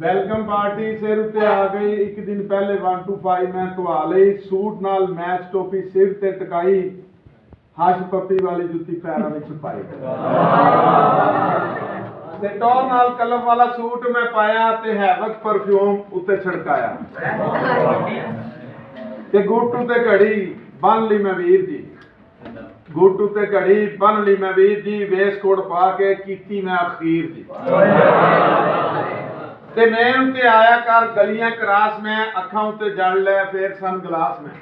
Welcome party सिर उत्ते आ गई। एक दिन पहले 1 to 5 मैं धवा लई, सूट नाल मैच टोपी सिर ते टकाई, हश पप्पी वाली जुत्ती पैरां विच पाई ते टॉर नाल कलम वाला सूट मैं पाया ते हैवक परफ्यूम उत्ते छिड़काया ते गुट उत्ते घड़ी बन ली मैं वीर जी, गुट उत्ते घड़ी बन ली मैं वीर जी, वेस्टकोट पा के कीती मैं अखीर जी ते मैं उत्ते आया कर गलियां क्रास में, अखां उत्ते जड़ लै फिर सन गिलास में।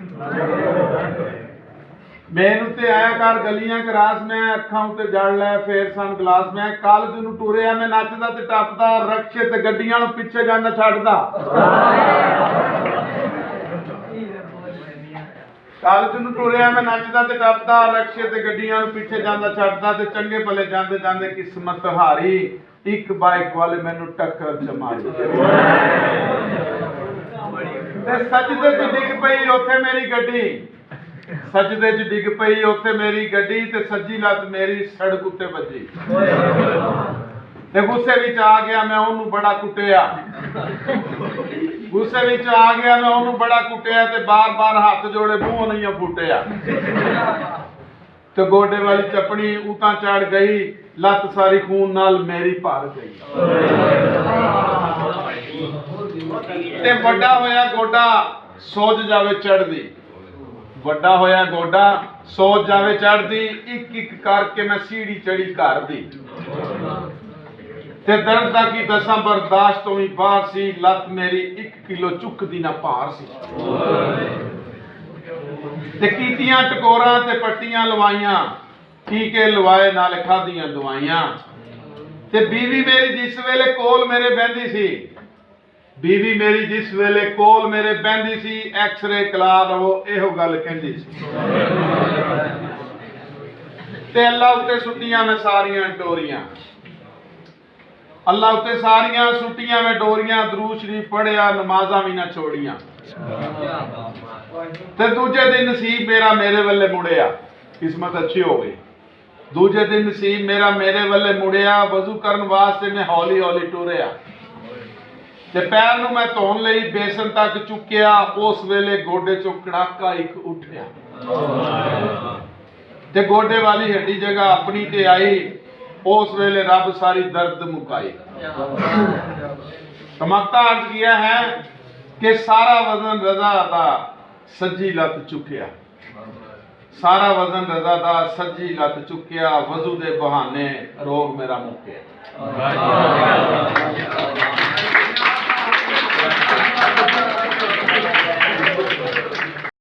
मैं उत्ते आया कर गलियां क्रास में, अखां उत्ते जड़ लै फिर सन गिलास में। कॉलेज नूं टुरिया मैं नचदा ते टपदा, रक्शे ते गड्डियां नूं पिछे जांदा छड्डदा। कॉलेज नूं टुरिया मैं नचदा ते टपदा, रक्शे ते गड्डियां नूं पिछे जांदा छड्डदा ते चंगे भले जांदे जांदे किस्मत हारी, एक बाइक वाले मैनू टक्कर च मारी ते सजदे च डिग पई उत्थे मेरी गड्डी, सजदे च डिग पई उत्थे मेरी गड्डी ते सज्जी लत मेरी सड़क उत्ते वजी ते गुस्से विच आ गया मैं ओनू बड़ा कुटिया, गुस्से विच आ गया मैं ओनू बड़ा कुटिया ते बार बार हाथ जोड़े मूंह नहीं फुटिया ते गोडे वाली चपड़ी उतां चढ़ गई, लत सारी खून नाल मेरी भर गई ते वड्डा होया गोडा सोज जावे चढ़दी, वड्डा होया गोडा सोज जावे चढ़दी, एक एक करके मैं सीढ़ी चढ़ी घर दी ते दर्द दा की दसां बर्दाश्त तो भी बाहर सी, लत मेरी 1 किलो चुकदी ना भार सी ते कीतियां टकोरां ते पट्टियां लवाइयां, टीके लवाए नाल खादियां दवाइयां ते बीवी मेरी जिस वेले कोल मेरे बहंदी सी, बीवी मेरी जिस वेले कोल मेरे बहंदी सी, एक्सरे कला लवो इहो गल कहंदी सी ते अल्लाह उत्ते सुट्टियां मैं सारियां डोरियां, अल्लाह उत्ते सारियां सुट्टियां मैं डोरियां, दरूद शरीफ पढ़िया नमाज़ां भी ना छोड़ियां ते दूजे दिन नसीब मेरा मेरे वल्ले मुड़िया, किस्मत अच्छी हो गई। दूजे दिन नसीब मेरा मेरे वल्ले मुड़िया, वजू करन वास्ते मैं हौली हौली टुरिया ते पैर नूं मैं धोन लई बेसन तक चुकिया, उस वेले गोडे चों कड़ाका एक उठिया ते गोडे वाली हड्डी जगह अपनी ते आई, उस वेले रब सारी दर्द मुकाई। कमकता अर्ज किया है कि सारा वजन रजा दा सज्जी लत चुकिया, सारा वजन रजा दा सज्जी लत चुकिया, वजू दे बहाने रोग मेरा मुक्या।